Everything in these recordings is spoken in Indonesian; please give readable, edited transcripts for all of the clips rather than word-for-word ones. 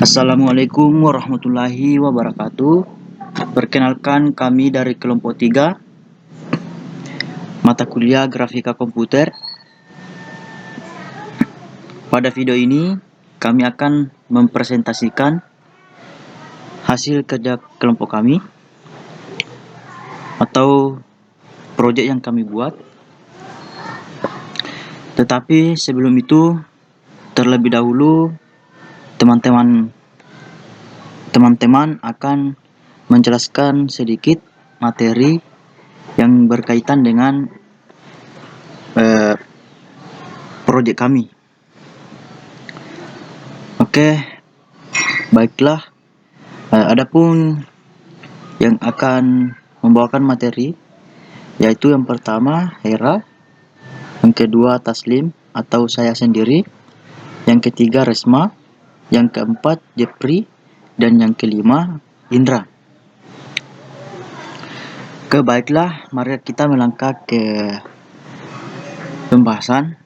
Assalamualaikum warahmatullahi wabarakatuh. Perkenalkan, kami dari kelompok 3 mata kuliah grafika komputer. Pada video ini kami akan mempresentasikan hasil kerja kelompok kami atau proyek yang kami buat. Tetapi sebelum itu, terlebih dahulu teman-teman akan menjelaskan sedikit materi yang berkaitan dengan proyek kami. Oke, baiklah. Adapun yang akan membawakan materi yaitu yang pertama Hera, yang kedua Taslim atau saya sendiri, yang ketiga Resma, yang keempat Jepri, dan yang kelima Indra. Baiklah, mari kita melangkah ke pembahasan.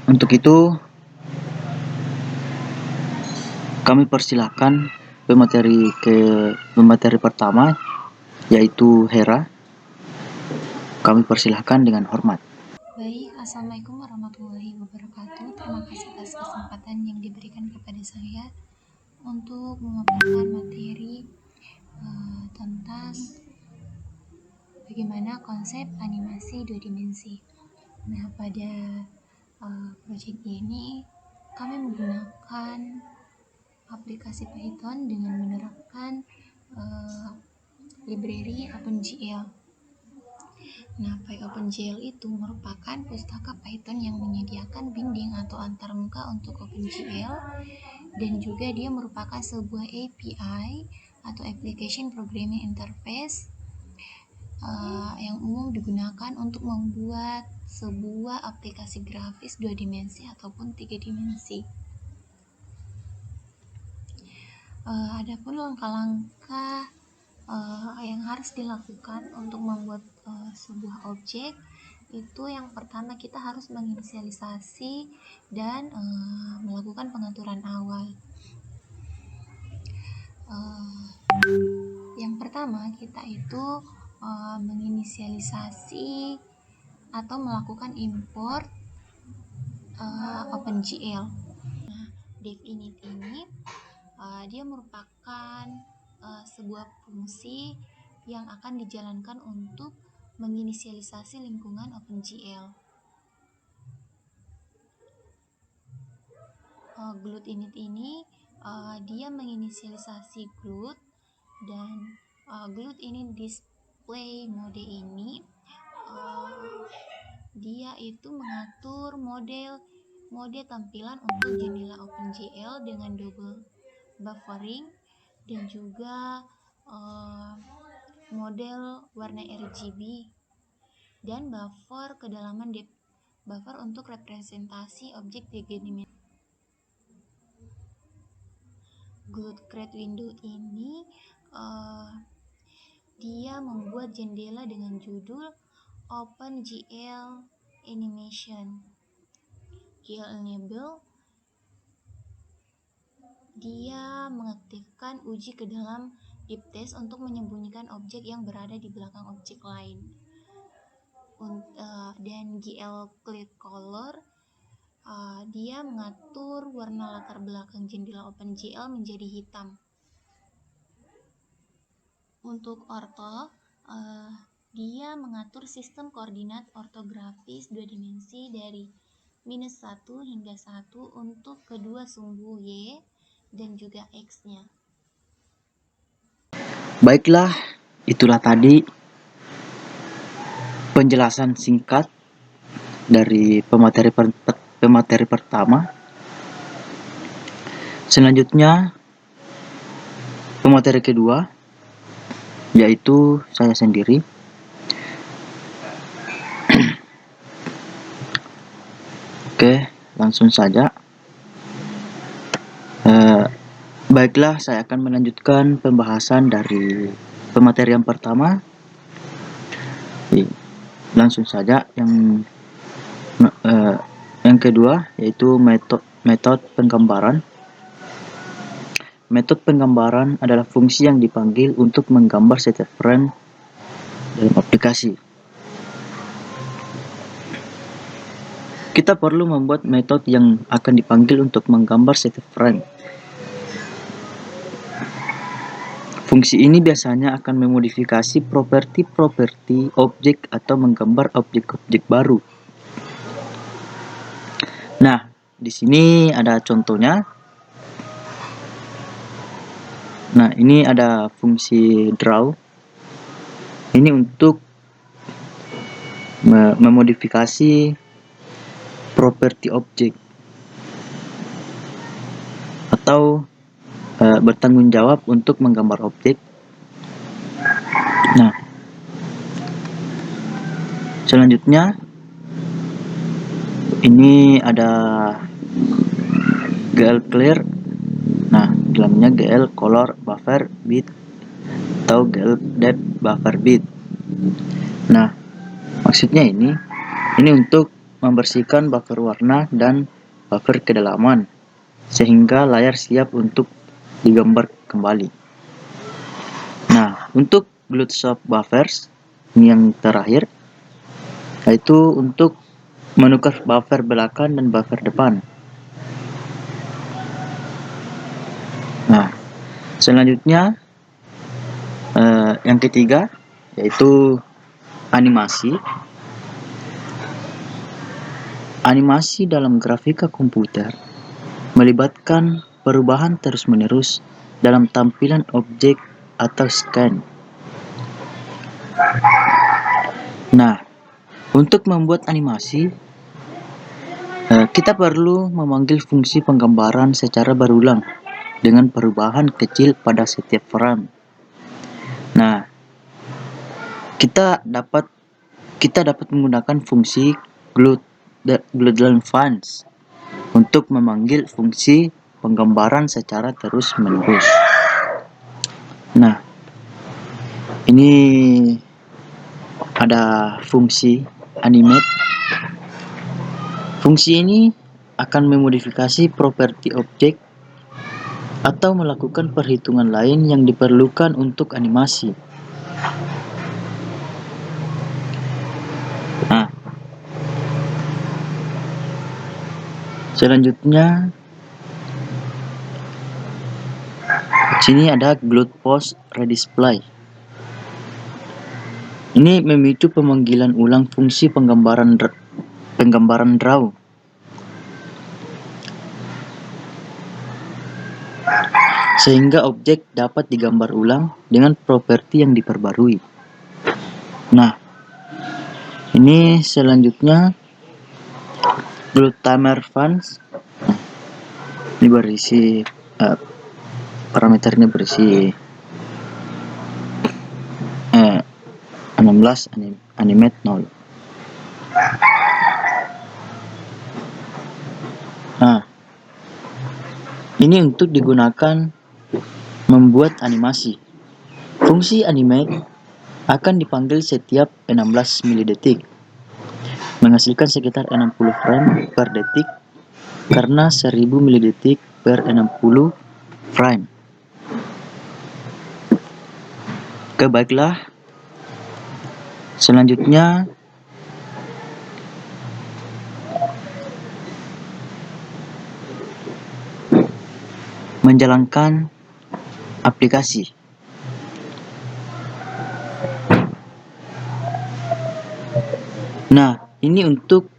Untuk itu kami persilahkan pemateri pertama yaitu Hera. Kami persilahkan dengan hormat. Baik, Assalamualaikum warahmatullahi wabarakatuh. Terima kasih atas kesempatan yang diberikan kepada saya untuk memaparkan materi tentang bagaimana konsep animasi 2 dimensi. Nah, pada proyek ini kami menggunakan aplikasi Python dengan menerapkan library OpenGL. Nah, PyOpenGL itu merupakan pustaka Python yang menyediakan binding atau antarmuka untuk OpenGL, dan juga dia merupakan sebuah API atau Application Programming Interface yang umum digunakan untuk membuat sebuah aplikasi grafis 2 dimensi ataupun 3 dimensi. Adapun langkah-langkah yang harus dilakukan untuk membuat sebuah objek itu, yang pertama kita harus menginisialisasi dan melakukan pengaturan awal. Yang pertama kita itu menginisialisasi atau melakukan import OpenGL. Nah, definite ini dia merupakan sebuah fungsi yang akan dijalankan untuk menginisialisasi lingkungan OpenGL. Glut init ini dia menginisialisasi glut, dan glut init display mode ini dia itu mengatur mode tampilan untuk jendela OpenGL dengan double buffering dan juga model warna RGB dan buffer kedalaman depth buffer untuk representasi objek 3 dimensi. Glut create window ini dia membuat jendela dengan judul OpenGL Animation. GL Enable dia mengaktifkan uji ke dalam deep test untuk menyembunyikan objek yang berada di belakang objek lain. Dan GL Clear Color dia mengatur warna latar belakang jendela OpenGL menjadi hitam. Untuk ortho, dia mengatur sistem koordinat ortografis 2 dimensi dari -1 hingga 1 untuk kedua sumbu Y dan juga X-nya. Baiklah, itulah tadi penjelasan singkat dari pemateri pertama. Selanjutnya, pemateri kedua yaitu saya sendiri. Oke, langsung saja. Baiklah, saya akan melanjutkan pembahasan dari pemateri yang pertama. Langsung saja yang kedua yaitu metode penggambaran. metode penggambaran adalah fungsi yang dipanggil untuk menggambar setiap frame dalam aplikasi. Kita perlu membuat metode yang akan dipanggil untuk menggambar setiap frame. Fungsi ini biasanya akan memodifikasi properti-properti objek atau menggambar objek-objek baru. Nah, di sini ada contohnya. Nah, ini ada fungsi draw. Ini untuk memodifikasi properti objek atau bertanggung jawab untuk menggambar objek. Nah, selanjutnya ini ada GL clear. Nah, dalamnya GL color buffer bit atau GL depth buffer bit. Nah, maksudnya ini untuk membersihkan buffer warna dan buffer kedalaman sehingga layar siap untuk digambar kembali. Nah, untuk glued soft buffers ini yang terakhir, yaitu untuk menukar buffer belakang dan buffer depan. Nah, selanjutnya yang ketiga yaitu animasi. Animasi dalam grafika komputer melibatkan perubahan terus-menerus dalam tampilan objek atau scan. Nah, untuk membuat animasi, kita perlu memanggil fungsi penggambaran secara berulang dengan perubahan kecil pada setiap frame. Nah, kita dapat menggunakan fungsi glued functions untuk memanggil fungsi penggambaran secara terus-menerus. Nah, ini ada fungsi animate. Fungsi ini akan memodifikasi properti objek atau melakukan perhitungan lain yang diperlukan untuk animasi. Nah, selanjutnya sini ada glued post redisplay. Ini memicu pemanggilan ulang fungsi penggambaran draw. Sehingga objek dapat digambar ulang dengan properti yang diperbarui. Nah, ini selanjutnya glued timer functions. Ini berisi parameternya berisi 16 animate 0. Nah, ini untuk digunakan membuat animasi. Fungsi animate akan dipanggil setiap 16 milidetik, menghasilkan sekitar 60 frame per detik karena 1000 milidetik per 60 frame. Baiklah, selanjutnya menjalankan aplikasi. Nah, ini untuk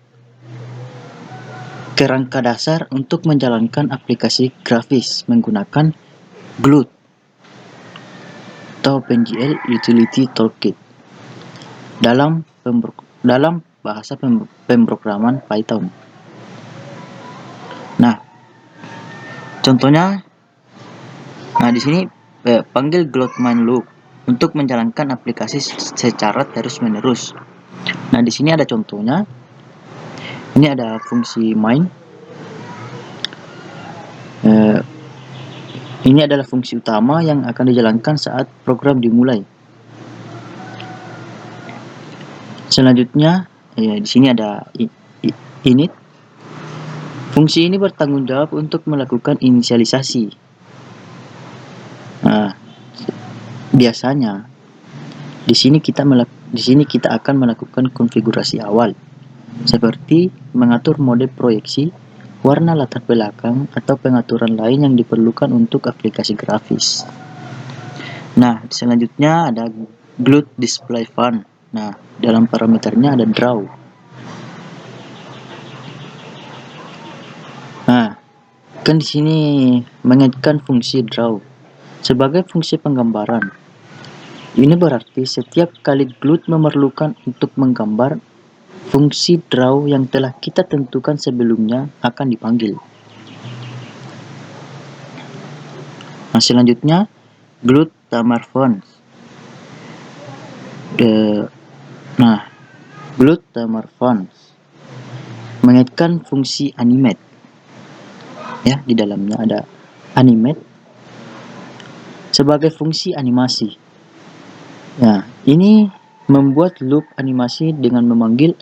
kerangka dasar untuk menjalankan aplikasi grafis menggunakan Glued atau OpenGL Utility Toolkit dalam bahasa pemrograman Python. Nah, contohnya, di sini panggil Glued main loop untuk menjalankan aplikasi secara terus-menerus. Nah, di sini ada contohnya. Ini ada fungsi main. Ini adalah fungsi utama yang akan dijalankan saat program dimulai. Selanjutnya, di sini ada init. Fungsi ini bertanggung jawab untuk melakukan inisialisasi. Nah, biasanya di sini kita akan melakukan konfigurasi awal, seperti mengatur mode proyeksi, warna latar belakang, atau pengaturan lain yang diperlukan untuk aplikasi grafis. Nah, selanjutnya ada Glued Display Font. Nah, dalam parameternya ada Draw. Nah, kan di sini mengaitkan fungsi Draw sebagai fungsi penggambaran. Ini berarti setiap kali Glued memerlukan untuk menggambar, fungsi Draw yang telah kita tentukan sebelumnya akan dipanggil. Nah, selanjutnya Glued Tamar Font. Glued Tamar Font mengaitkan fungsi animate. Ya, di dalamnya ada animate sebagai fungsi animasi. Nah, ini membuat loop animasi dengan memanggil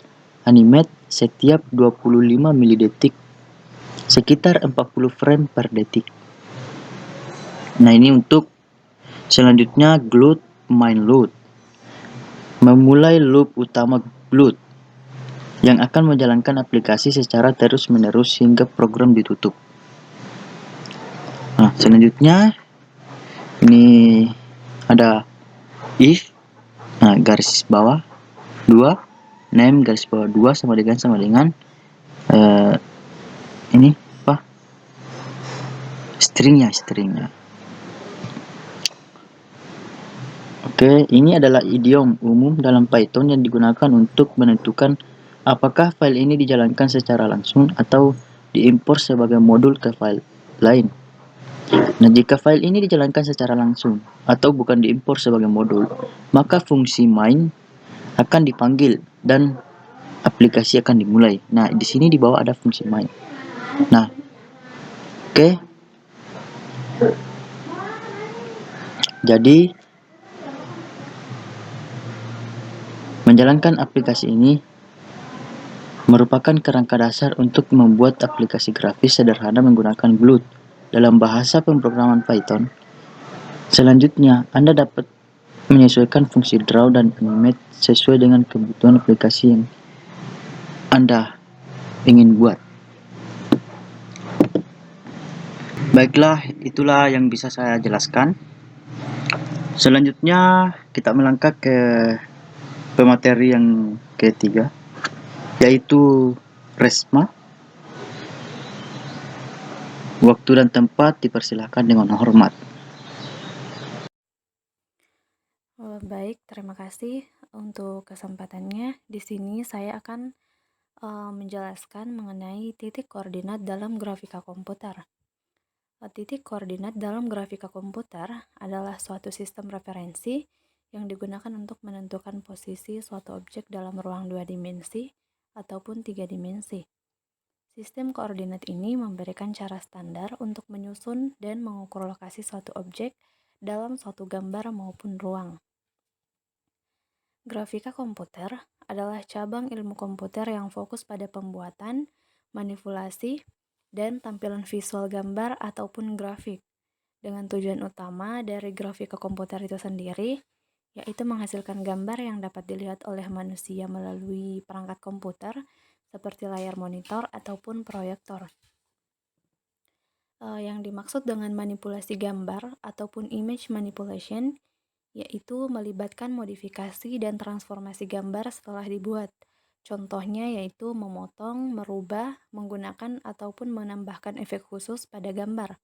animate setiap 25 milidetik, sekitar 40 frame per detik. Nah, ini untuk selanjutnya Glued Main Loop, memulai loop utama Glued yang akan menjalankan aplikasi secara terus-menerus hingga program ditutup. Nah, selanjutnya ini ada if, nah, garis bawah 2, name garis bawah 2 sama dengan ini apa? Stringnya. Oke, ini adalah idiom umum dalam Python yang digunakan untuk menentukan apakah file ini dijalankan secara langsung atau diimpor sebagai modul ke file lain. Nah, jika file ini dijalankan secara langsung atau bukan diimpor sebagai modul, maka fungsi main akan dipanggil dan aplikasi akan dimulai. Nah, di sini di bawah ada fungsi main. Nah, oke. Jadi menjalankan aplikasi ini merupakan kerangka dasar untuk membuat aplikasi grafis sederhana menggunakan Glued dalam bahasa pemrograman Python. Selanjutnya, Anda dapat menyesuaikan fungsi draw dan animate sesuai dengan kebutuhan aplikasi yang Anda ingin buat. Baiklah, itulah yang bisa saya jelaskan. Selanjutnya, kita melangkah ke pemateri yang ketiga, yaitu RESMA. Waktu dan tempat dipersilakan dengan hormat. Baik, terima kasih untuk kesempatannya. Di sini saya akan menjelaskan mengenai titik koordinat dalam grafika komputer. Titik koordinat dalam grafika komputer adalah suatu sistem referensi yang digunakan untuk menentukan posisi suatu objek dalam ruang 2 dimensi ataupun 3 dimensi. Sistem koordinat ini memberikan cara standar untuk menyusun dan mengukur lokasi suatu objek dalam suatu gambar maupun ruang. Grafika komputer adalah cabang ilmu komputer yang fokus pada pembuatan, manipulasi, dan tampilan visual gambar ataupun grafik. Dengan tujuan utama dari grafika komputer itu sendiri, yaitu menghasilkan gambar yang dapat dilihat oleh manusia melalui perangkat komputer seperti layar monitor ataupun proyektor. Yang dimaksud dengan manipulasi gambar ataupun image manipulation yaitu melibatkan modifikasi dan transformasi gambar setelah dibuat. Contohnya yaitu memotong, merubah, menggunakan ataupun menambahkan efek khusus pada gambar.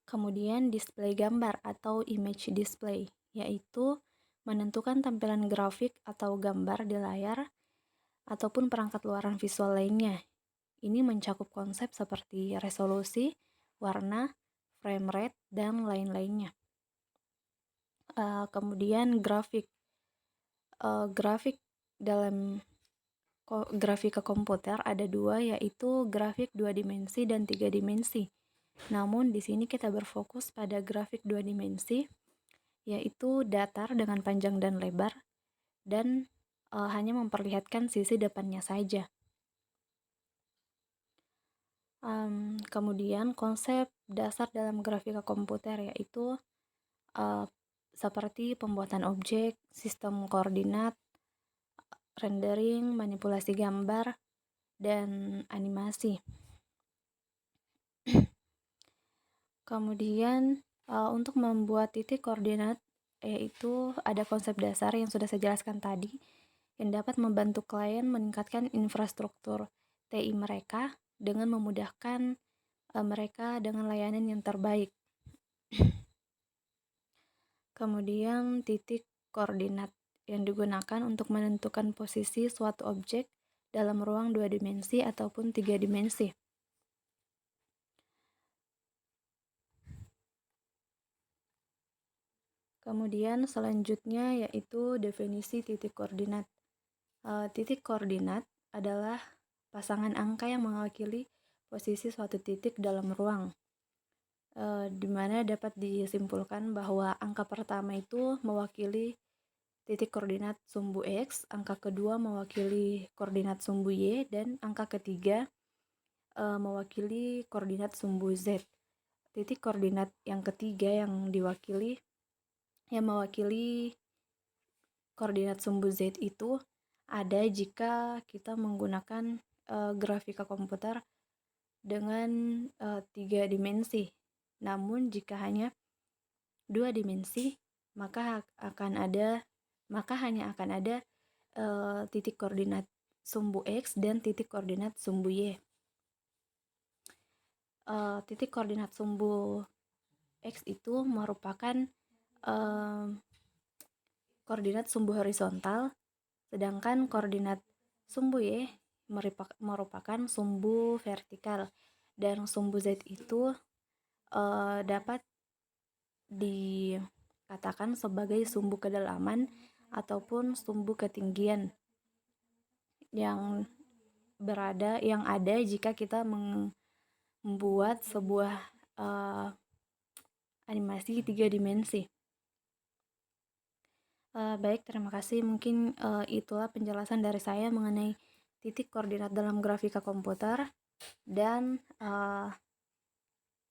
Kemudian display gambar atau image display, yaitu menentukan tampilan grafik atau gambar di layar ataupun perangkat luaran visual lainnya. Ini mencakup konsep seperti resolusi, warna, frame rate, dan lain-lainnya. Kemudian grafik dalam grafika komputer ada dua, yaitu grafik 2 dimensi dan 3 dimensi. Namun di sini kita berfokus pada grafik 2 dimensi, yaitu datar dengan panjang dan lebar dan hanya memperlihatkan sisi depannya saja. Kemudian konsep dasar dalam grafika komputer yaitu seperti pembuatan objek, sistem koordinat, rendering, manipulasi gambar, dan animasi. Kemudian untuk membuat titik koordinat yaitu ada konsep dasar yang sudah saya jelaskan tadi yang dapat membantu klien meningkatkan infrastruktur TI mereka dengan memudahkan mereka dengan layanan yang terbaik. Kemudian titik koordinat yang digunakan untuk menentukan posisi suatu objek dalam ruang 2 dimensi ataupun 3 dimensi. Kemudian selanjutnya yaitu definisi titik koordinat. Titik koordinat adalah pasangan angka yang mewakili posisi suatu titik dalam ruang, di mana dapat disimpulkan bahwa angka pertama itu mewakili titik koordinat sumbu X, angka kedua mewakili koordinat sumbu Y, dan angka ketiga mewakili koordinat sumbu Z. Titik koordinat yang ketiga yang mewakili koordinat sumbu Z itu ada jika kita menggunakan grafika komputer dengan 3 dimensi. Namun jika hanya 2 dimensi, maka hanya akan ada titik koordinat sumbu X dan titik koordinat sumbu Y. Titik koordinat sumbu X itu merupakan koordinat sumbu horizontal, sedangkan koordinat sumbu Y merupakan sumbu vertikal, dan sumbu Z itu dapat dikatakan sebagai sumbu kedalaman ataupun sumbu ketinggian yang ada jika kita membuat sebuah animasi 3 dimensi. Baik, terima kasih. Mungkin itulah penjelasan dari saya mengenai titik koordinat dalam grafika komputer dan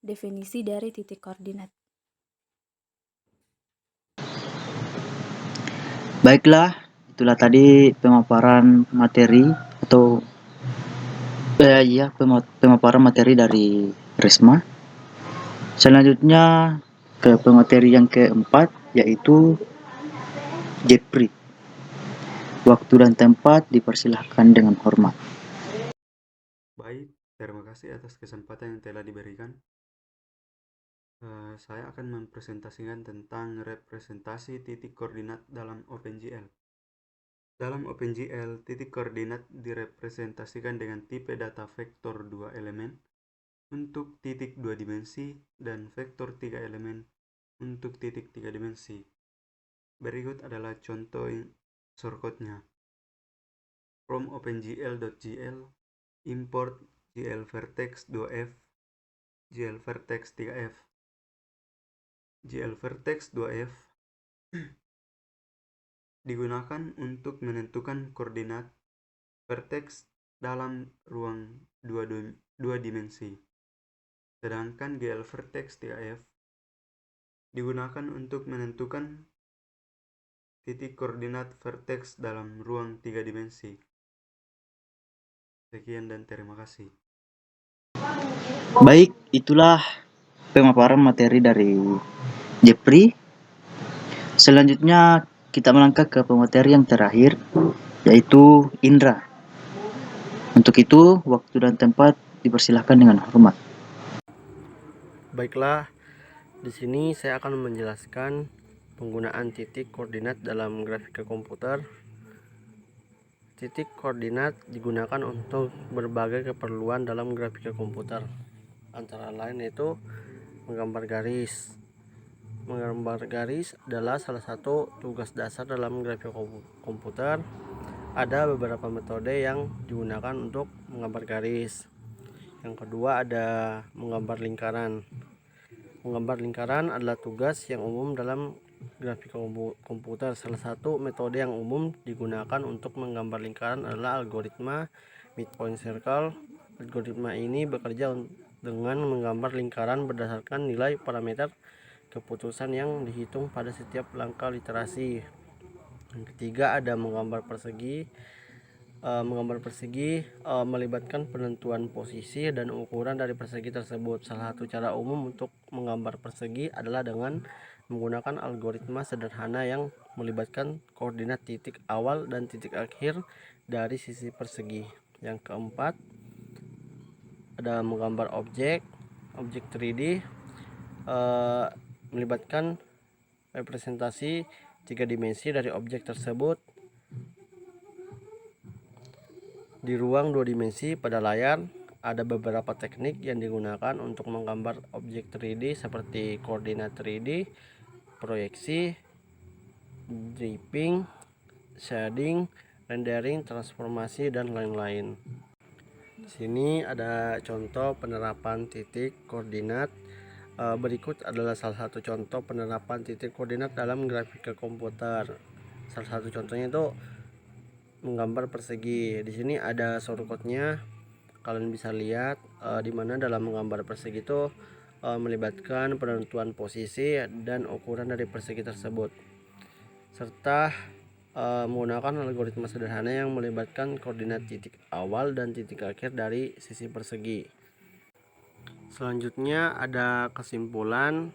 definisi dari titik koordinat. Baiklah, itulah tadi pemaparan materi atau pemaparan materi dari Risma. Selanjutnya ke pemateri yang keempat, yaitu Jepri. Waktu dan tempat dipersilahkan dengan hormat. Baik, terima kasih atas kesempatan yang telah diberikan. Saya akan mempresentasikan tentang representasi titik koordinat dalam OpenGL. Dalam OpenGL, titik koordinat direpresentasikan dengan tipe data vektor 2 elemen untuk titik 2 dimensi dan vektor 3 elemen untuk titik 3 dimensi. Berikut adalah contoh shortcutnya. From OpenGL.gl, import glvertex 2f, glvertex 3f. glvertex 2f digunakan untuk menentukan koordinat vertex dalam ruang 2 dimensi. Sedangkan glvertex 3f digunakan untuk menentukan titik koordinat vertex dalam ruang 3 dimensi. Sekian dan terima kasih. Baik, itulah pemaparan materi dari Jepri. Selanjutnya kita melangkah ke pemateri yang terakhir, yaitu Indra. Untuk itu, waktu dan tempat dipersilahkan dengan hormat. Baiklah, di sini saya akan menjelaskan penggunaan titik koordinat dalam grafika komputer. Titik koordinat digunakan untuk berbagai keperluan dalam grafika komputer. Antara lain yaitu menggambar garis. Menggambar garis adalah salah satu tugas dasar dalam grafika komputer. Ada beberapa metode yang digunakan untuk menggambar garis. Yang kedua ada menggambar lingkaran. Menggambar lingkaran adalah tugas yang umum dalam grafika komputer. Salah satu metode yang umum digunakan untuk menggambar lingkaran adalah algoritma midpoint circle. Algoritma ini bekerja dengan menggambar lingkaran berdasarkan nilai parameter keputusan yang dihitung pada setiap langkah literasi. Yang ketiga ada menggambar persegi. Menggambar persegi melibatkan penentuan posisi dan ukuran dari persegi tersebut. Salah satu cara umum untuk menggambar persegi adalah dengan menggunakan algoritma sederhana yang melibatkan koordinat titik awal dan titik akhir dari sisi persegi. Yang keempat ada menggambar objek 3D melibatkan representasi 3 dimensi dari objek tersebut di ruang 2 dimensi pada layar. Ada beberapa teknik yang digunakan untuk menggambar objek 3D seperti koordinat 3D, proyeksi, dripping, shading, rendering, transformasi, dan lain-lain. Di sini ada contoh penerapan titik koordinat. Berikut adalah salah satu contoh penerapan titik koordinat dalam grafika komputer. Salah satu contohnya itu menggambar persegi. Di sini ada shortcutnya, kalian bisa lihat di mana dalam menggambar persegi itu melibatkan penentuan posisi dan ukuran dari persegi tersebut, serta menggunakan algoritma sederhana yang melibatkan koordinat titik awal dan titik akhir dari sisi persegi. Selanjutnya ada kesimpulan.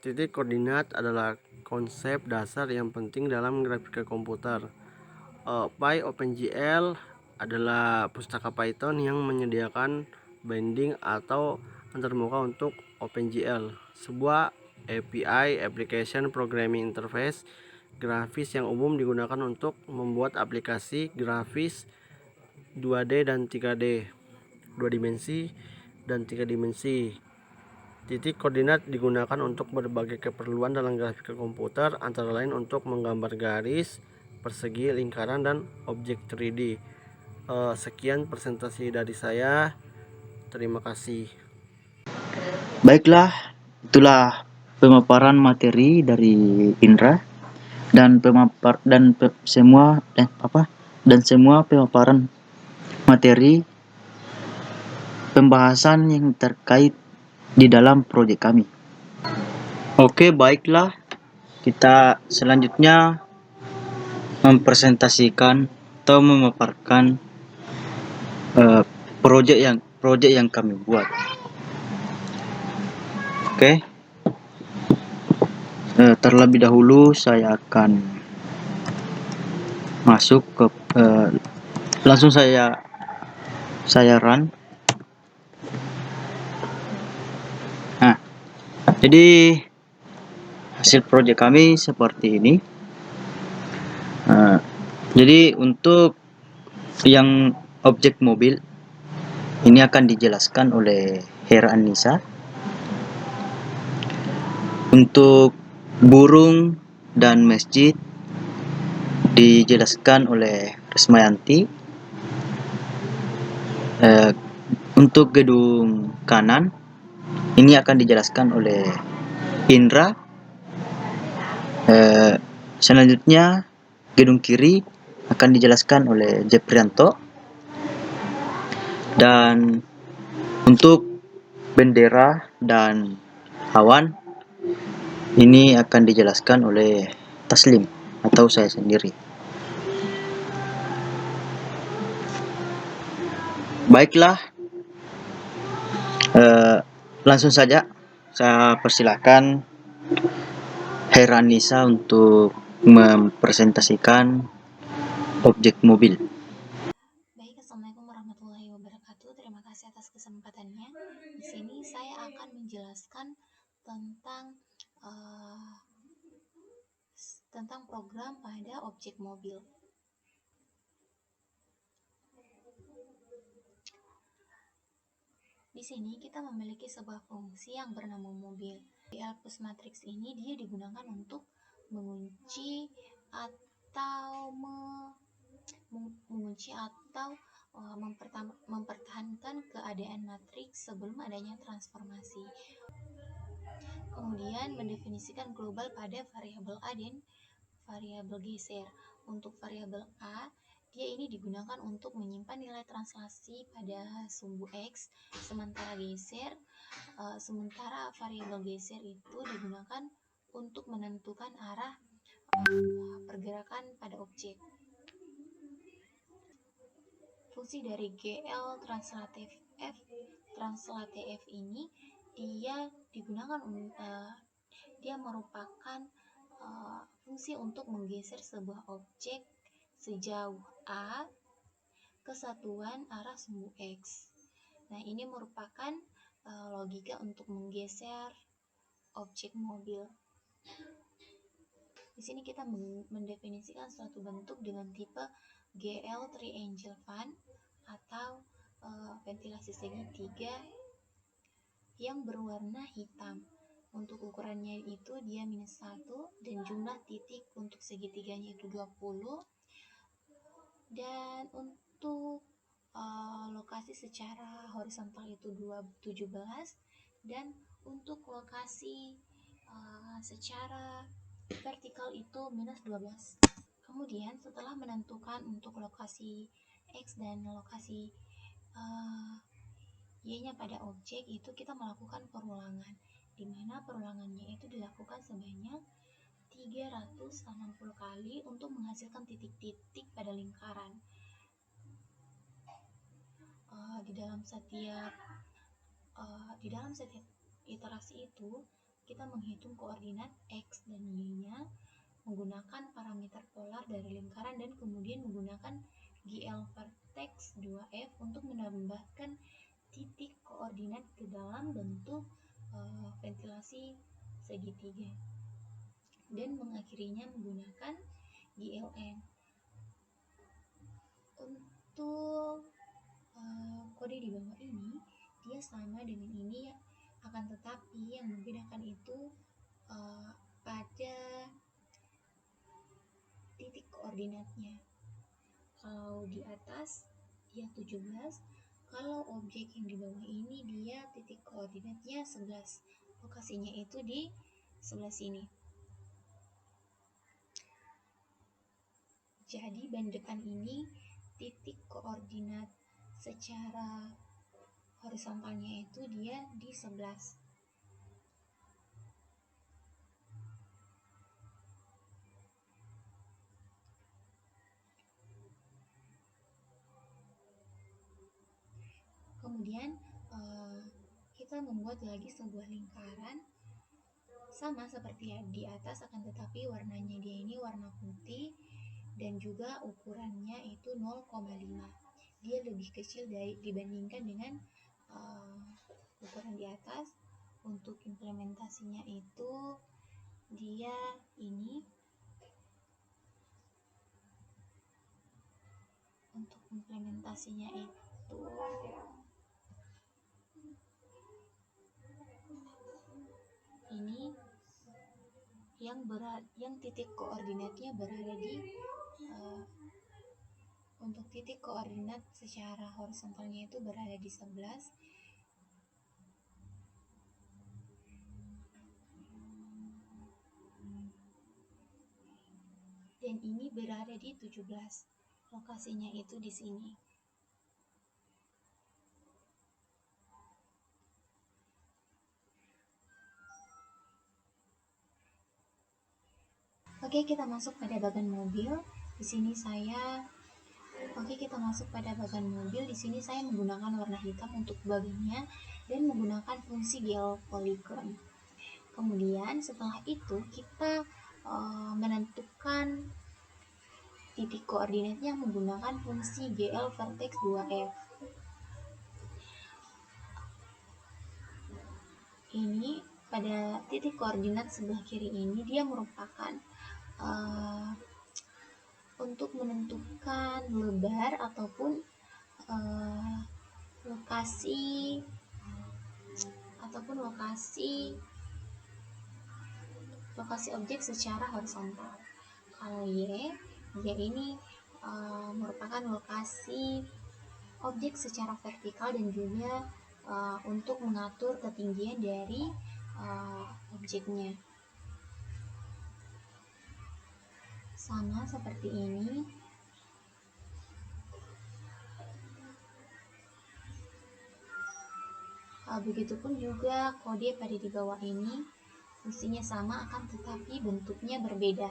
Titik koordinat adalah konsep dasar yang penting dalam grafika komputer. PyOpenGL adalah pustaka Python yang menyediakan binding atau antarmuka untuk OpenGL, sebuah API (Application Programming Interface) grafis yang umum digunakan untuk membuat aplikasi grafis 2D dan 3D, 2 dimensi dan 3 dimensi. Titik koordinat digunakan untuk berbagai keperluan dalam grafika komputer, antara lain untuk menggambar garis, persegi, lingkaran, dan objek 3D. Sekian presentasi dari saya. Terima kasih. Baiklah, itulah pemaparan materi dari Indra dan semua pemaparan materi pembahasan yang terkait di dalam proyek kami. Oke, baiklah. Kita selanjutnya mempresentasikan atau memaparkan proyek yang kami buat. Oke. Terlebih dahulu saya akan masuk ke langsung saya run. Nah, jadi hasil proyek kami seperti ini. Jadi untuk yang objek mobil ini akan dijelaskan oleh Hera Anissa. Untuk burung dan masjid dijelaskan oleh Resmayanti. Untuk gedung kanan ini akan dijelaskan oleh Indra. Selanjutnya gedung kiri akan dijelaskan oleh Jeprianto. Dan untuk bendera dan awan ini akan dijelaskan oleh Taslim atau saya sendiri. Baiklah, langsung saja saya persilakan Hera Anissa untuk mempresentasikan objek mobil. Baik, Assalamualaikum warahmatullahi wabarakatuh. Terima kasih atas kesempatannya. Di sini saya akan menjelaskan tentang program pada objek mobil. Di sini kita memiliki sebuah fungsi yang bernama mobil. Di Elpis Matrix ini dia digunakan untuk mengunci atau mempertahankan keadaan matriks sebelum adanya transformasi. Kemudian mendefinisikan global pada variabel A dan variabel geser. Untuk variabel A dia ini digunakan untuk menyimpan nilai translasi pada sumbu X, sementara variabel geser itu digunakan untuk menentukan arah pergerakan pada objek. Fungsi dari GL translatif F ini dia digunakan dia merupakan fungsi untuk menggeser sebuah objek sejauh A ke satuan arah sumbu X. Nah, ini merupakan logika untuk menggeser objek mobil. Di sini kita mendefinisikan suatu bentuk dengan tipe GL triangle fan atau ventilasi segitiga yang berwarna hitam. Untuk ukurannya itu dia -1 dan jumlah titik untuk segitiganya itu 20. Dan untuk lokasi secara horizontal itu 17 dan untuk lokasi secara vertikal itu -12. Kemudian setelah menentukan untuk lokasi X dan lokasi Y-nya pada objek itu kita melakukan perulangan, di mana perulangannya itu dilakukan sebanyak 360 kali untuk menghasilkan titik-titik pada lingkaran. Di dalam setiap iterasi itu kita menghitung koordinat X dan Y-nya menggunakan parameter polar dari lingkaran dan kemudian menggunakan GL vertex 2F untuk menambahkan titik koordinat ke dalam bentuk ventilasi segitiga dan mengakhirinya menggunakan GLN. Untuk kode di bawah ini dia sama dengan ini, akan tetapi yang membedakan itu pada titik koordinatnya. Kalau di atas dia 17, kalau objek yang di bawah ini dia titik koordinatnya 11. Lokasinya itu di sebelah sini. Jadi ban depan ini titik koordinat secara horizontalnya itu dia di 11. Kemudian kita membuat lagi sebuah lingkaran sama seperti di atas, akan tetapi warnanya dia ini warna putih dan juga ukurannya itu 0,5. Dia lebih kecil dibandingkan dengan ukuran di atas. Untuk implementasinya itu dia ini. Untuk implementasinya itu ini yang titik koordinatnya berada di untuk titik koordinat secara horizontalnya itu berada di 11 dan ini berada di 17. Lokasinya itu di sini. Oke, kita masuk pada bagian mobil. Di sini kita masuk pada bagian mobil. Di sini saya menggunakan warna hitam untuk bagiannya dan menggunakan fungsi GL polygon. Kemudian setelah itu kita menentukan titik koordinatnya menggunakan fungsi GL vertex 2F. Ini pada titik koordinat sebelah kiri ini dia merupakan untuk menentukan lebar ataupun lokasi objek secara horizontal. Kalau Y ini merupakan lokasi objek secara vertikal dan juga untuk mengatur ketinggian dari objeknya. Sama seperti ini. Begitupun juga kode pada di bawah ini, fungsinya sama akan tetapi bentuknya berbeda.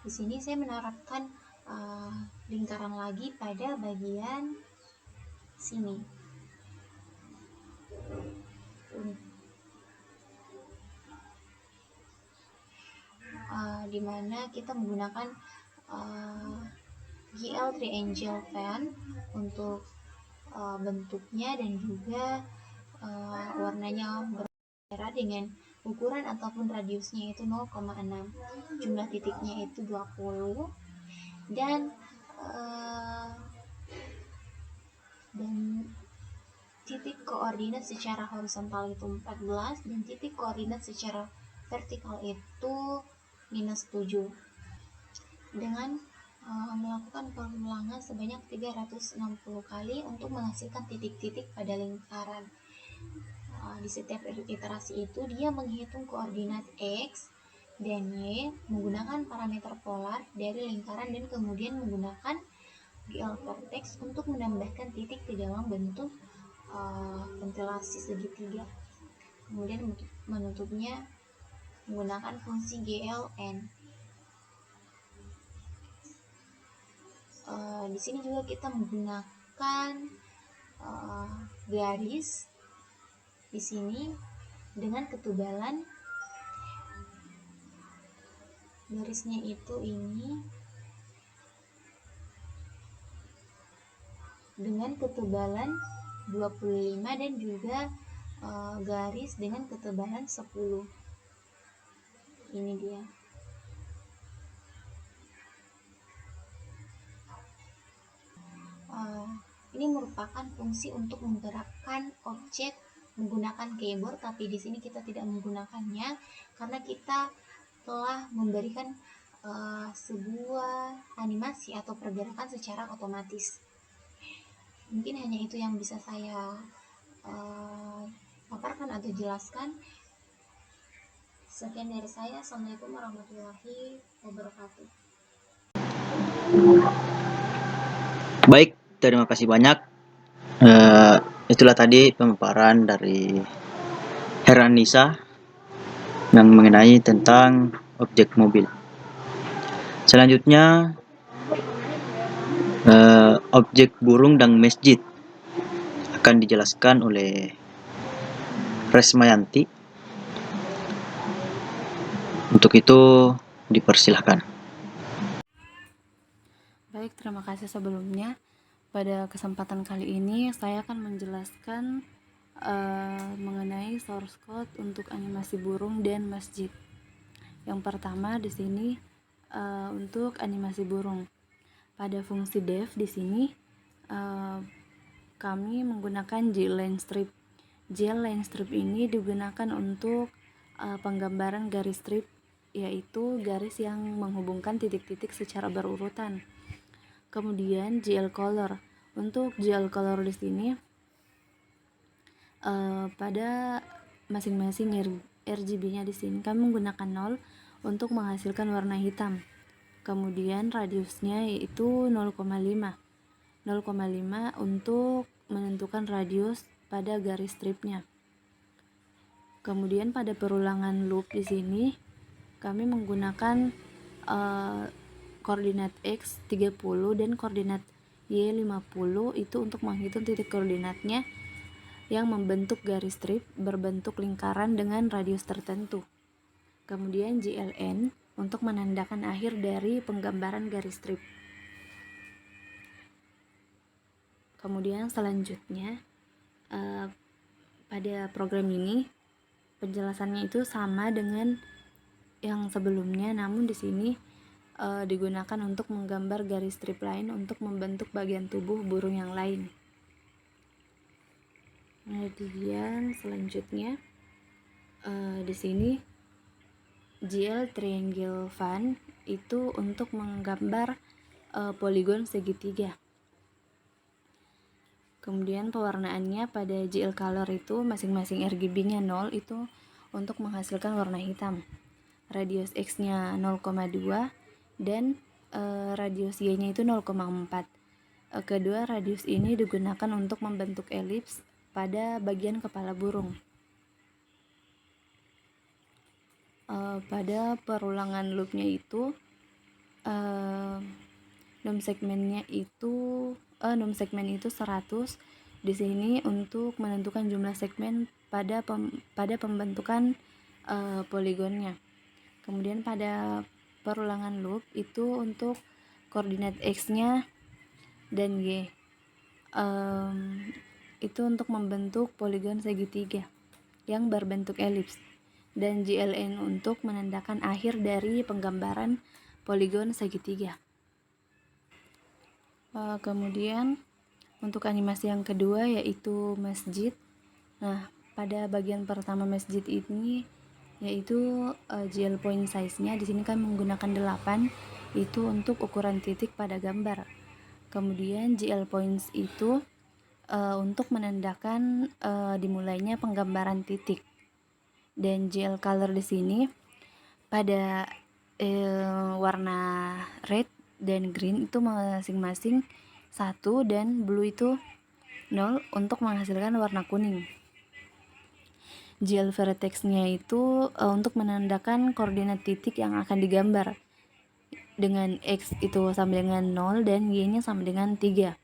Di sini saya menerapkan lingkaran lagi pada bagian sini. Dimana kita menggunakan GL Triangle Fan untuk bentuknya dan juga warnanya berbeda dengan ukuran ataupun radiusnya itu 0,6, jumlah titiknya itu 20, dan titik koordinat secara horizontal itu 14 dan titik koordinat secara vertikal itu -7. Dengan melakukan pengulangan sebanyak 360 kali untuk menghasilkan titik-titik pada lingkaran. Di setiap iterasi itu dia menghitung koordinat X dan Y menggunakan parameter polar dari lingkaran dan kemudian menggunakan GL vertex untuk menambahkan titik di dalam bentuk ventilasi segitiga. Kemudian menutupnya menggunakan fungsi GLN. Di sini juga kita menggunakan garis di sini dengan ketebalan garisnya itu ini dengan ketebalan 25 dan juga garis dengan ketebalan 10. Ini dia. Ini merupakan fungsi untuk menggerakkan objek menggunakan keyboard, tapi di sini kita tidak menggunakannya karena kita telah memberikan sebuah animasi atau pergerakan secara otomatis. Mungkin hanya itu yang bisa saya paparkan atau jelaskan. Sekian dari saya. Assalamualaikum warahmatullahi wabarakatuh. Baik, terima kasih banyak. Itulah tadi pemaparan dari Heranisa yang mengenai tentang objek mobil. Selanjutnya objek burung dan masjid akan dijelaskan oleh Resmayanti. Untuk itu dipersilahkan. Baik, terima kasih sebelumnya. Pada kesempatan kali ini saya akan menjelaskan mengenai source code untuk animasi burung dan masjid. Yang pertama di sini untuk animasi burung. Pada fungsi def di sini kami menggunakan GLine strip. GLine strip ini digunakan untuk penggambaran garis strip, yaitu garis yang menghubungkan titik-titik secara berurutan. Kemudian GL color. Untuk GL color di sini pada masing-masing RGB-nya di sini kami menggunakan 0 untuk menghasilkan warna hitam. Kemudian radiusnya yaitu 0,5 untuk menentukan radius pada garis stripnya. Kemudian pada perulangan loop di sini kami menggunakan koordinat X 30 dan koordinat Y 50 itu untuk menghitung titik koordinatnya yang membentuk garis strip berbentuk lingkaran dengan radius tertentu. Kemudian GLN untuk menandakan akhir dari penggambaran garis strip. Kemudian selanjutnya pada program ini penjelasannya itu sama dengan yang sebelumnya, namun di sini digunakan untuk menggambar garis strip lain untuk membentuk bagian tubuh burung yang lain. Kemudian selanjutnya di sini GL Triangle Fan itu untuk menggambar poligon segitiga. Kemudian pewarnaannya pada GL Color itu masing-masing RGB-nya 0 itu untuk menghasilkan warna hitam. Radius X-nya 0,2 dan radius Y-nya itu 0,4. Kedua, radius ini digunakan untuk membentuk elips pada bagian kepala burung. Pada perulangan loopnya itu num segmen itu 100. Di sini untuk menentukan jumlah segmen pada pembentukan poligonnya. Kemudian pada perulangan loop itu untuk koordinat X-nya dan Y. Itu untuk membentuk poligon segitiga yang berbentuk elips, dan GLN untuk menandakan akhir dari penggambaran poligon segitiga. Kemudian untuk animasi yang kedua yaitu masjid. Nah, pada bagian pertama masjid ini yaitu GL point size-nya di sini kan menggunakan 8, itu untuk ukuran titik pada gambar. Kemudian GL points itu untuk menandakan dimulainya penggambaran titik. Dan GL color di sini pada warna red dan green itu masing-masing 1 dan blue itu 0 untuk menghasilkan warna kuning. GL vertex-nya itu untuk menandakan koordinat titik yang akan digambar, dengan X itu sama dengan 0 dan Y-nya sama dengan 3.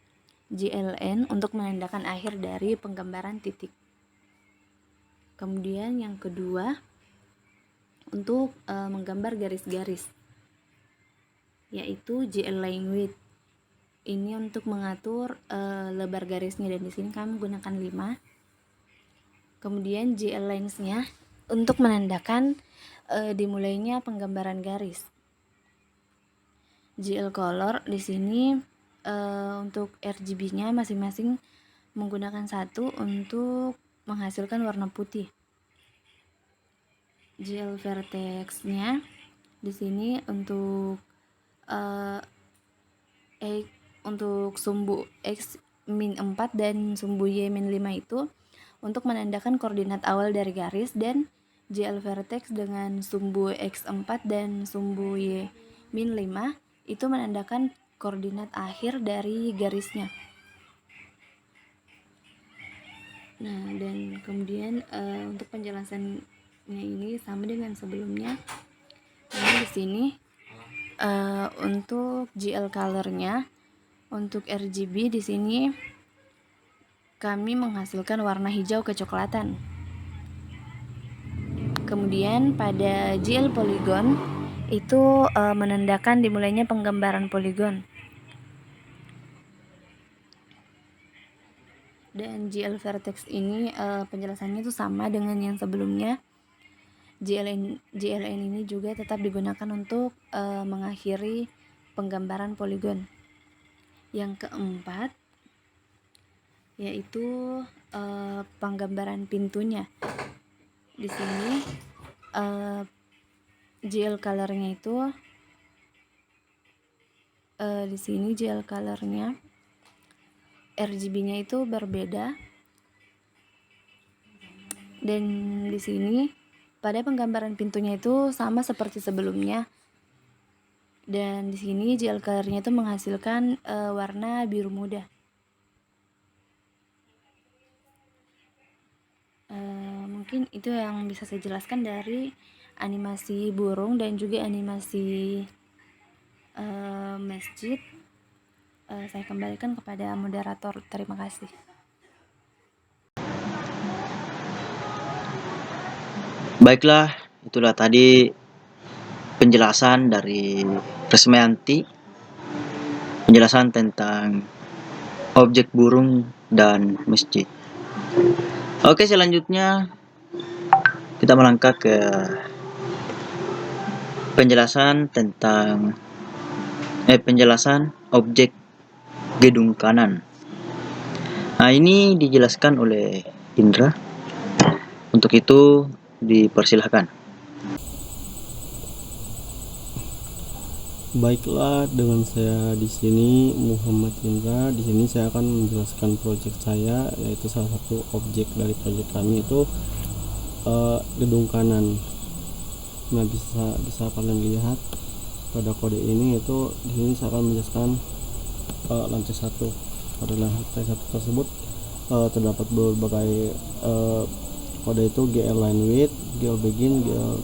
GLN untuk menandakan akhir dari penggambaran titik. Kemudian yang kedua untuk menggambar garis-garis, yaitu GL line width. Ini untuk mengatur lebar garisnya, dan di sini kami menggunakan 5. Kemudian GL lines-nya untuk menandakan dimulainya penggambaran garis. GL color di sini untuk RGB-nya masing-masing menggunakan 1 untuk menghasilkan warna putih. GL vertex-nya di sini untuk sumbu X min 4 dan sumbu Y min 5 itu untuk menandakan koordinat awal dari garis, dan GL vertex dengan sumbu X4 dan sumbu Y min 5 itu menandakan koordinat akhir dari garisnya. Nah, dan kemudian untuk penjelasannya ini sama dengan sebelumnya. Ini di sini untuk GL color-nya, untuk RGB di sini kami menghasilkan warna hijau kecoklatan. Kemudian pada GL polygon itu menandakan dimulainya penggambaran poligon. Dan GL vertex ini penjelasannya itu sama dengan yang sebelumnya. GLN ini juga tetap digunakan untuk mengakhiri penggambaran poligon. Yang keempat yaitu penggambaran pintunya. Di sini GL color-nya itu di sini GL color-nya RGB-nya itu berbeda, dan di sini pada penggambaran pintunya itu sama seperti sebelumnya, dan di sini GL color-nya itu menghasilkan warna biru muda. Mungkin itu yang bisa saya jelaskan dari animasi burung dan juga animasi masjid. Saya kembalikan kepada moderator. Terima kasih. Baiklah, itulah tadi penjelasan dari Resmianti, penjelasan tentang objek burung dan masjid. Oke, selanjutnya kita melangkah ke penjelasan tentang penjelasan objek gedung kanan. Nah, ini dijelaskan oleh Indra. Untuk itu dipersilahkan. Baiklah, dengan saya di sini Muhammad Indra. Di sini saya akan menjelaskan proyek saya, yaitu salah satu objek dari proyek kami itu gedung kanan. Nah, bisa kalian lihat pada kode ini, itu di sini saya akan menjelaskan lantai 1. Pada lantai 1 tersebut terdapat berbagai kode, itu GL line width, GL begin, GL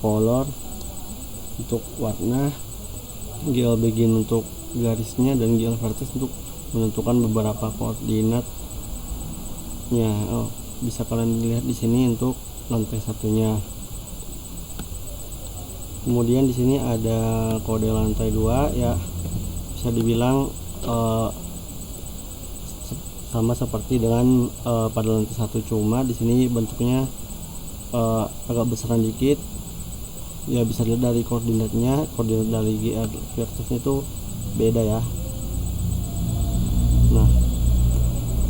color untuk warna, GL begin untuk garisnya, dan GL vertex untuk menentukan beberapa koordinatnya. Bisa kalian lihat di sini untuk lantai satunya. Kemudian di sini ada kode lantai 2, ya bisa dibilang sama seperti dengan pada lantai 1, cuma di sini bentuknya agak besaran dikit. Ya bisa dilihat dari koordinatnya, koordinat dari GR vertexnya itu beda ya. Nah,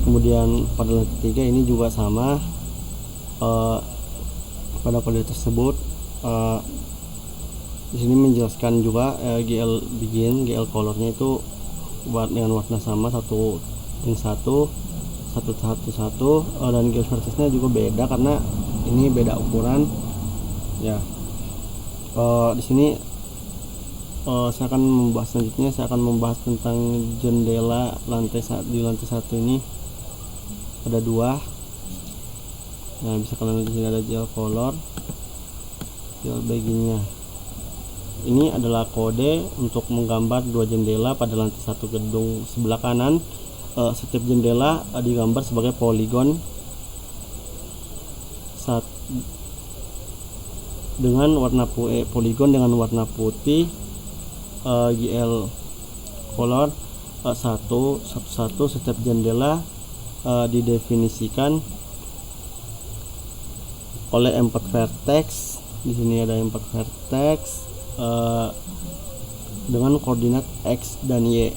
kemudian pada lantai 3 ini juga sama. Pada kode tersebut di sini menjelaskan juga GL begin, GL colornya itu dengan warna sama 1 dan GL vertexnya juga beda karena ini beda ukuran ya. Di sini saya akan membahas selanjutnya, saya akan membahas tentang jendela di lantai 1 ini ada 2. Nah, bisa kalian lihat di sini ada GL color, GL beginnya. Ini adalah kode untuk menggambar 2 jendela pada lantai 1 gedung sebelah kanan. Setiap jendela digambar sebagai poligon dengan warna poligon dengan warna putih. GL color 1 setiap jendela didefinisikan oleh 4 vertex. Di sini ada 4 vertex dengan koordinat X dan Y.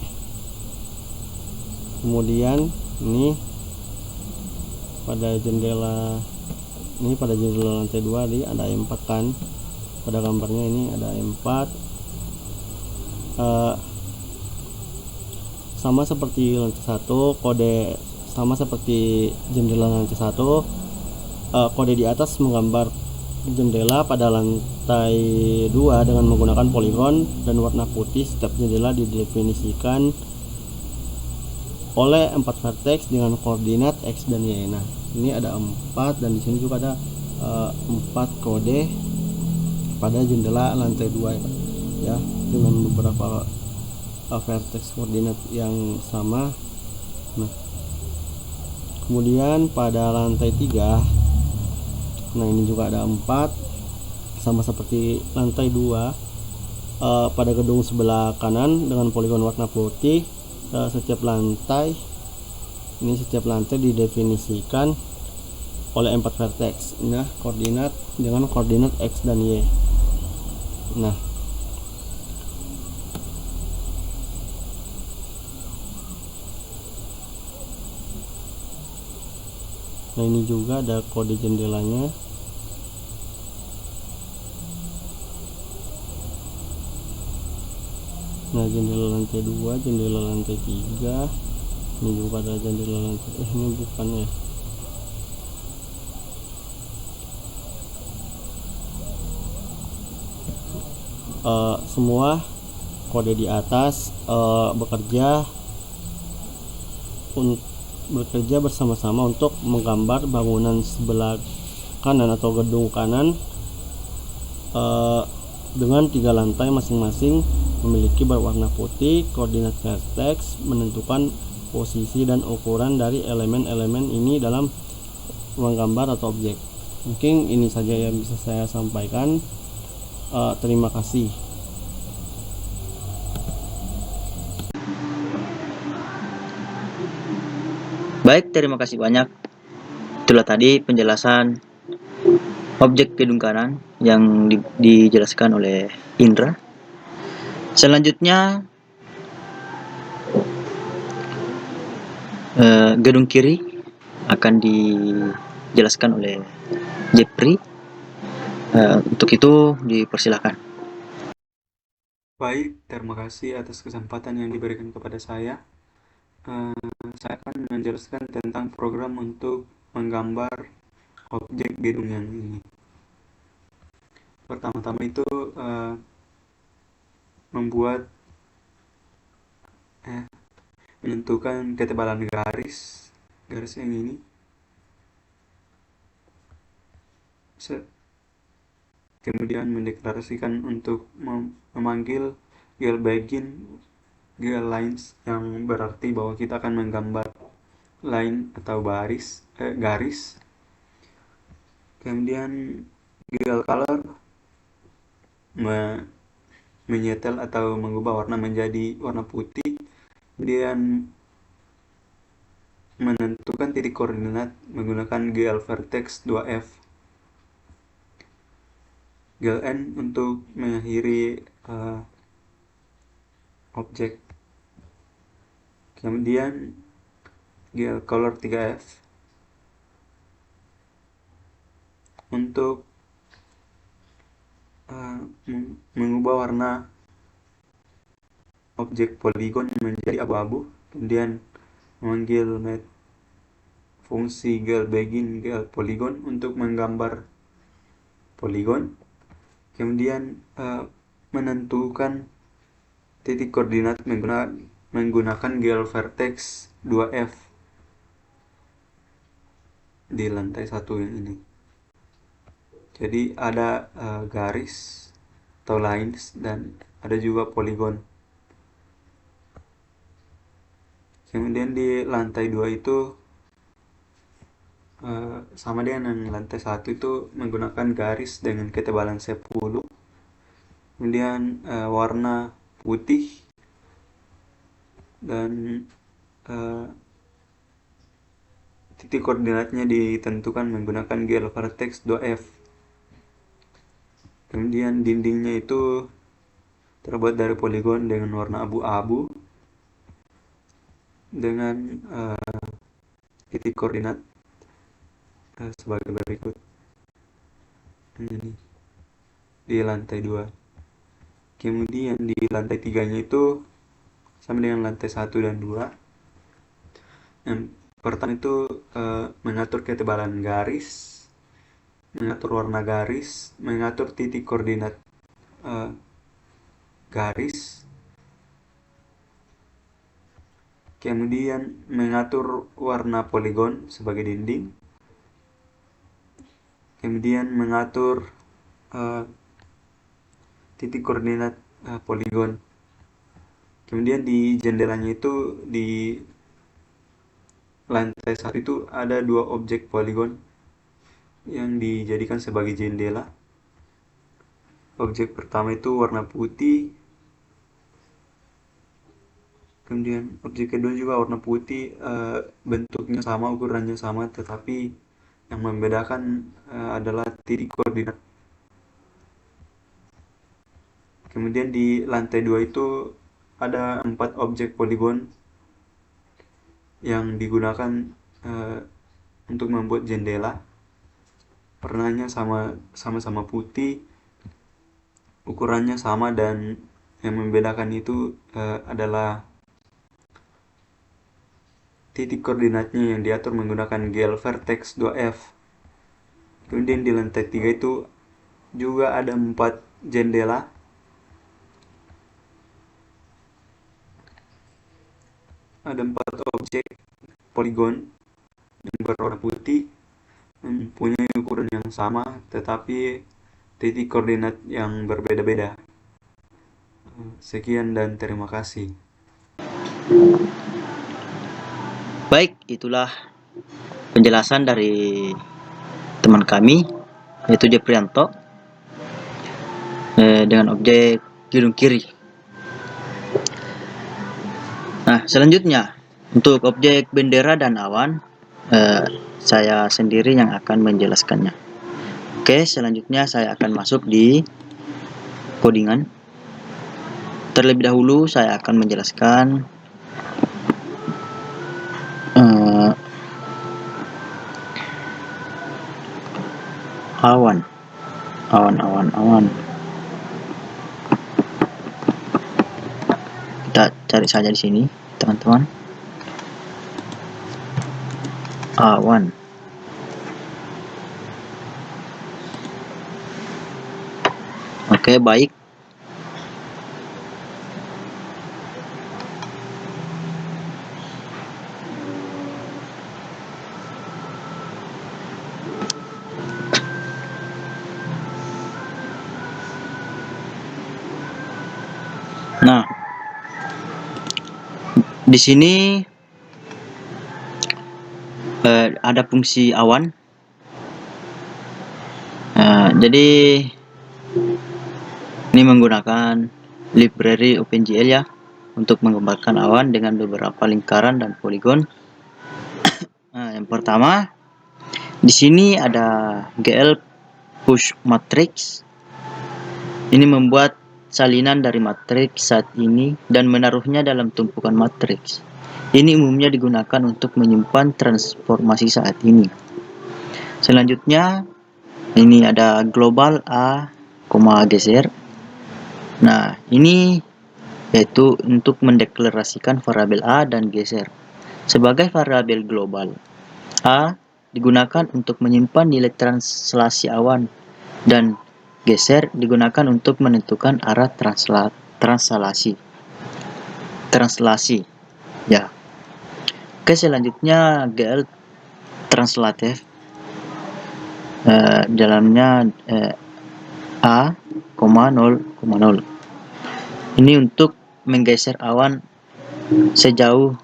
Kemudian ini pada jendela lantai 2 ada 4 kan, pada gambarnya ini ada 4. Sama seperti lantai 1, kode sama seperti jendela lantai 1, kode di atas menggambar jendela pada lantai 2 dengan menggunakan poligon dan warna putih. Setiap jendela didefinisikan oleh 4 vertex dengan koordinat X dan Y. Nah, ini ada 4 dan di sini juga ada 4 kode pada jendela lantai 2 ya, dengan beberapa vertex koordinat yang sama. Nah, kemudian pada lantai 3, nah ini juga ada 4, sama seperti lantai 2 pada gedung sebelah kanan dengan poligon warna putih. Setiap lantai didefinisikan oleh 4 vertex. Nah, koordinat dengan koordinat X dan Y. Nah, ini juga ada kode jendelanya. Nah, jendela lantai 2, jendela lantai 3, ini juga ada jendela lantai ini bukan ya. Semua kode di atas bekerja bersama-sama untuk menggambar bangunan sebelah kanan atau gedung kanan dengan 3 lantai masing-masing memiliki berwarna putih. Koordinat vertex menentukan posisi dan ukuran dari elemen-elemen ini dalam ruang gambar atau objek. Mungkin ini saja yang bisa saya sampaikan. Terima kasih. Baik, terima kasih banyak. Itulah tadi penjelasan objek gedung kanan yang dijelaskan oleh Indra. Selanjutnya gedung kiri akan dijelaskan oleh Jepri. Untuk itu dipersilakan. Baik, terima kasih atas kesempatan yang diberikan kepada saya. Saya akan menjelaskan tentang program untuk menggambar objek gedung yang ini. Pertama-tama itu membuat menentukan ketebalan garis yang ini. Kemudian mendeklarasikan untuk memanggil GL begin, GL lines, yang berarti bahwa kita akan menggambar line atau garis. Kemudian GL color menyetel atau mengubah warna menjadi warna putih. Kemudian menentukan titik koordinat menggunakan GL vertex 2F. GL N untuk mengakhiri objek. Kemudian GL color 3F untuk mengubah warna objek poligon menjadi abu-abu. Kemudian memanggil fungsi GL begin GL polygon untuk menggambar poligon. Kemudian menentukan titik koordinat menggunakan GL vertex 2F di lantai 1 yang ini. Jadi ada garis atau lines dan ada juga poligon. Kemudian di lantai 2 itu sama dengan lantai 1 itu menggunakan garis dengan ketebalan 10. Kemudian warna putih dan titik koordinatnya ditentukan menggunakan GL vertex 2F. Kemudian dindingnya itu terbuat dari poligon dengan warna abu-abu dengan titik koordinat sebagai berikut. Ini di lantai 2. Kemudian di lantai 3-nya itu sama dengan lantai 1 dan 2. Yang pertama itu mengatur ketebalan garis, mengatur warna garis, mengatur titik koordinat garis, kemudian mengatur warna poligon sebagai dinding, kemudian mengatur titik koordinat poligon. Kemudian di jendelanya itu di lantai 1 itu ada 2 objek poligon yang dijadikan sebagai jendela. Objek pertama itu warna putih, kemudian objek kedua juga warna putih, bentuknya sama, ukurannya sama, tetapi yang membedakan adalah titik koordinat. Kemudian di lantai 2 itu ada 4 objek poligon yang digunakan untuk membuat jendela. Warnanya sama-sama putih, ukurannya sama, dan yang membedakan itu adalah titik koordinatnya yang diatur menggunakan GL vertex 2F. Kemudian di lantai 3 itu juga ada 4 jendela. Ada 4 objek poligon yang berwarna putih, mempunyai ukuran yang sama, tetapi titik koordinat yang berbeda-beda. Sekian dan terima kasih. Baik, itulah penjelasan dari teman kami, yaitu Jeprianto, dengan objek gedung kiri. Nah, selanjutnya untuk objek bendera dan awan, saya sendiri yang akan menjelaskannya. Oke, selanjutnya saya akan masuk di codingan. Terlebih dahulu saya akan menjelaskan awan. Kita cari saja di sini, teman-teman. Awan. Oke, baik. Nah, di sini ada fungsi awan. Jadi ini menggunakan library OpenGL ya untuk menggambarkan awan dengan beberapa lingkaran dan poligon. Yang pertama, di sini ada GL push matrix. Ini membuat salinan dari matriks saat ini dan menaruhnya dalam tumpukan matriks. Ini umumnya digunakan untuk menyimpan transformasi saat ini. Selanjutnya, ini ada global A, geser. Nah, ini yaitu untuk mendeklarasikan variabel A dan geser. Sebagai variabel global, A digunakan untuk menyimpan nilai translasi awan dan geser digunakan untuk menentukan arah translasi. Ya. Oke, selanjutnya GL translative. Dalamnya A, 0,0. Ini untuk menggeser awan sejauh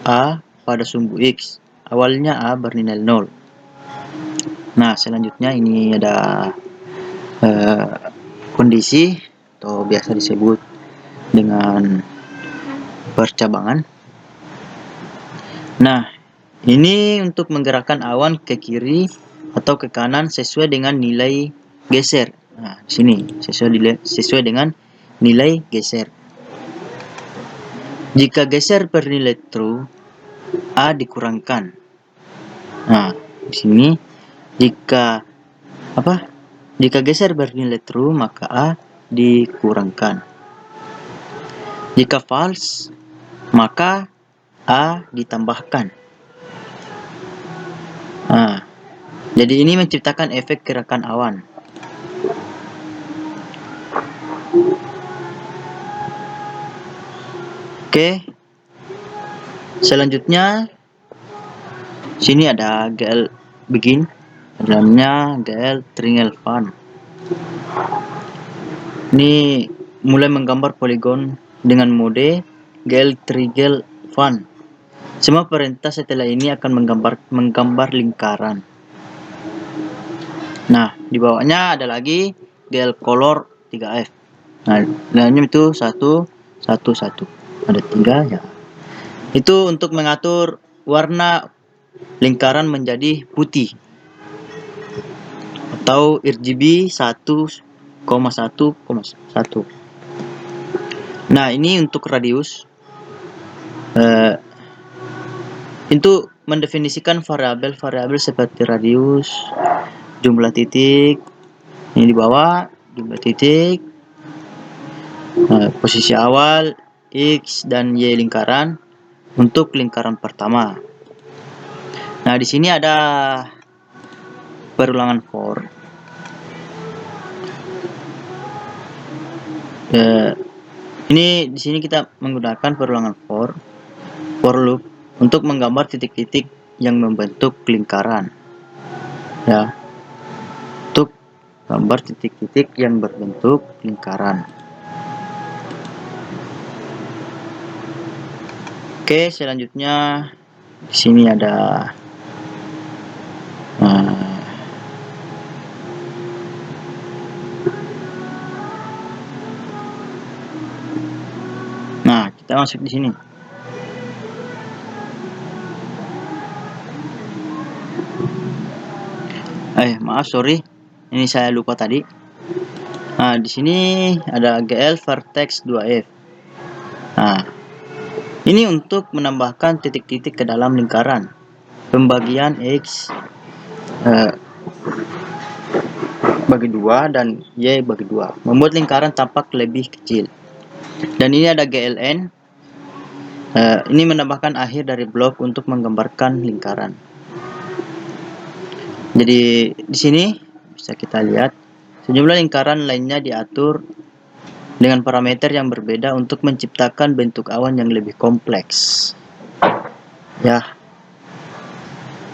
A pada sumbu X. Awalnya A bernilai 0. Nah, selanjutnya ini ada kondisi atau biasa disebut dengan percabangan. Nah, ini untuk menggerakkan awan ke kiri atau ke kanan sesuai dengan nilai geser. Nah, di sini sesuai dengan nilai geser. Jika geser bernilai true, A dikurangkan. Nah, di sini jika geser bernilai true, maka A dikurangkan. Jika false, maka A ditambahkan. Nah, jadi ini menciptakan efek gerakan awan. Oke. Selanjutnya sini ada GL begin, dalamnya GL triangle fun. Ini mulai menggambar poligon dengan mode GL triangle fun. Semua perintah setelah ini akan menggambar lingkaran. Nah, di bawahnya ada lagi GL color 3F. Nah, lainnya itu 1, 1, 1. Ada 3 ya. Itu untuk mengatur warna lingkaran menjadi putih atau RGB 1,1,1. Nah, ini untuk radius. Itu mendefinisikan variabel-variabel seperti radius, jumlah titik, ini di bawah jumlah titik, posisi awal, X dan Y lingkaran untuk lingkaran pertama. Nah, di sini ada perulangan for. Ini di sini kita menggunakan perulangan for loop untuk menggambar titik-titik yang membentuk lingkaran. Ya. Untuk gambar titik-titik yang berbentuk lingkaran. Oke, selanjutnya di sini ada nah, kita masuk di sini. Maaf, sorry. Ini saya lupa tadi. Nah, di sini ada GL vertex 2F. Nah, ini untuk menambahkan titik-titik ke dalam lingkaran. Pembagian X bagi 2 dan Y bagi 2. Membuat lingkaran tampak lebih kecil. Dan ini ada GLN. Ini menambahkan akhir dari blok untuk menggambarkan lingkaran. Jadi di sini bisa kita lihat sejumlah lingkaran lainnya diatur dengan parameter yang berbeda untuk menciptakan bentuk awan yang lebih kompleks. Ya.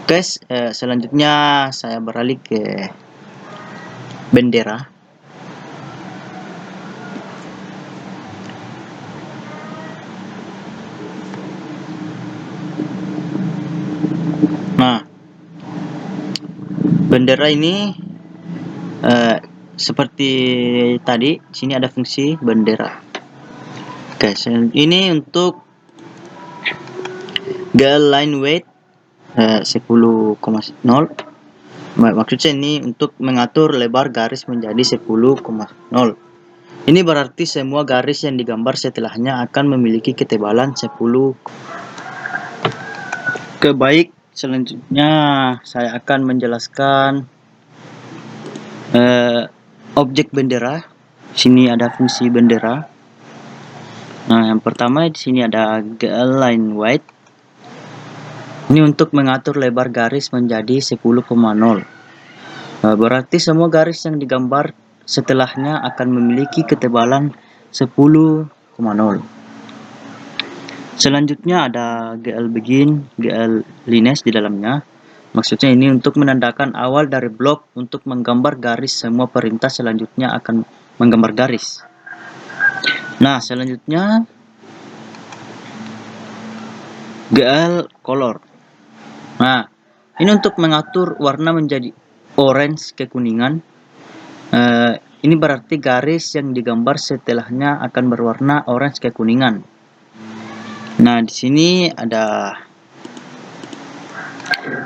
Guys, selanjutnya saya beralih ke bendera. Nah, bendera ini seperti tadi, sini ada fungsi bendera. Oke, ini untuk GL line weight 10,0. Maksudnya ini untuk mengatur lebar garis menjadi 10,0. Ini berarti semua garis yang digambar setelahnya akan memiliki ketebalan 10. Oke, baik. Selanjutnya saya akan menjelaskan objek bendera. Sini ada fungsi bendera. Nah, yang pertama di sini ada GL line weight. Ini untuk mengatur lebar garis menjadi 10,0. Berarti semua garis yang digambar setelahnya akan memiliki ketebalan 10,0. Selanjutnya ada GL begin, GL lines di dalamnya. Maksudnya ini untuk menandakan awal dari blok untuk menggambar garis. Semua perintah selanjutnya akan menggambar garis. Nah, selanjutnya GL color. Nah, ini untuk mengatur warna menjadi orange kekuningan. Ini berarti garis yang digambar setelahnya akan berwarna orange kekuningan. Nah, di sini ada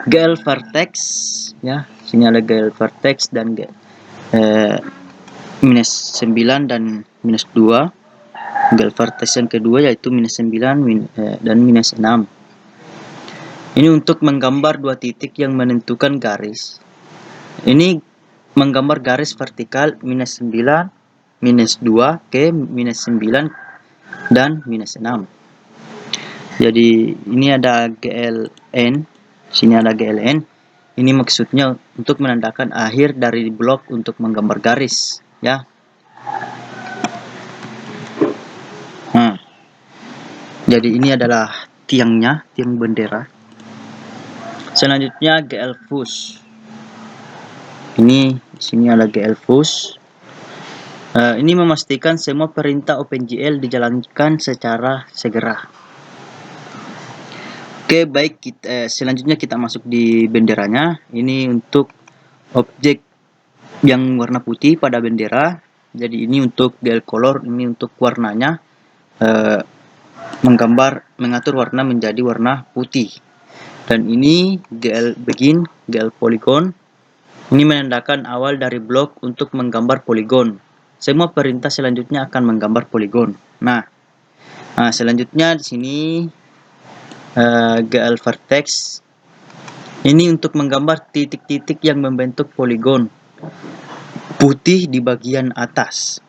GL vertex, ya. Sini ada GL vertex dan minus 9 dan minus 2. GL vertex yang kedua yaitu minus 9 dan minus 6. Ini untuk menggambar dua titik yang menentukan garis. Ini menggambar garis vertikal minus 9, minus 2 ke minus 9 dan minus 6. Jadi ini ada GLN, sini ada GLN. Ini maksudnya untuk menandakan akhir dari blok untuk menggambar garis, ya. Nah, jadi ini adalah tiangnya, tiang bendera. Selanjutnya GL push. Ini di sini ada GL push. Ini memastikan semua perintah OpenGL dijalankan secara segera. Oke, baik, selanjutnya kita masuk di benderanya. Ini untuk objek yang warna putih pada bendera. Jadi ini untuk GL color, ini untuk warnanya mengatur warna menjadi warna putih. Dan ini GL begin, GL polygon. Ini menandakan awal dari blok untuk menggambar poligon. Semua perintah selanjutnya akan menggambar poligon. Nah, selanjutnya di sini GL vertex. Ini untuk menggambar titik-titik yang membentuk poligon putih di bagian atas.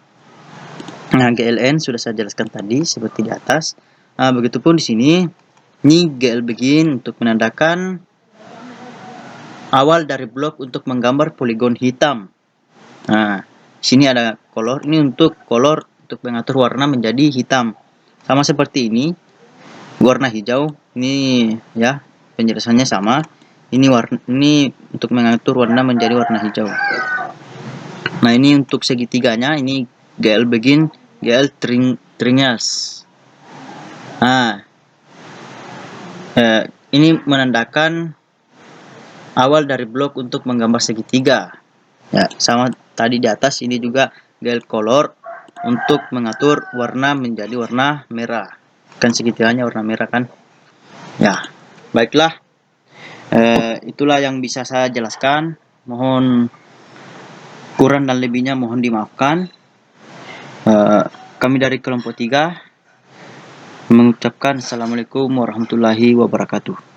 Nah, GLN sudah saya jelaskan tadi seperti di atas. Begitupun di sini. Ini GL begin untuk menandakan awal dari blok untuk menggambar poligon hitam. Nah, sini ada color. Ini untuk color untuk mengatur warna menjadi hitam. Sama seperti ini. Warna hijau. Ini ya, penjelasannya sama. Ini untuk mengatur warna menjadi warna hijau. Nah, ini untuk segitiganya. Ini GL begin, GL triangles. Nah, ini menandakan awal dari blok untuk menggambar segitiga. Ya, sama tadi di atas. Ini juga GL color untuk mengatur warna menjadi warna merah. Kan segitiganya warna merah kan? Ya, baiklah. Itulah yang bisa saya jelaskan. Mohon kurang dan lebihnya mohon dimaafkan. Kami dari kelompok 3 mengucapkan Assalamualaikum warahmatullahi wabarakatuh.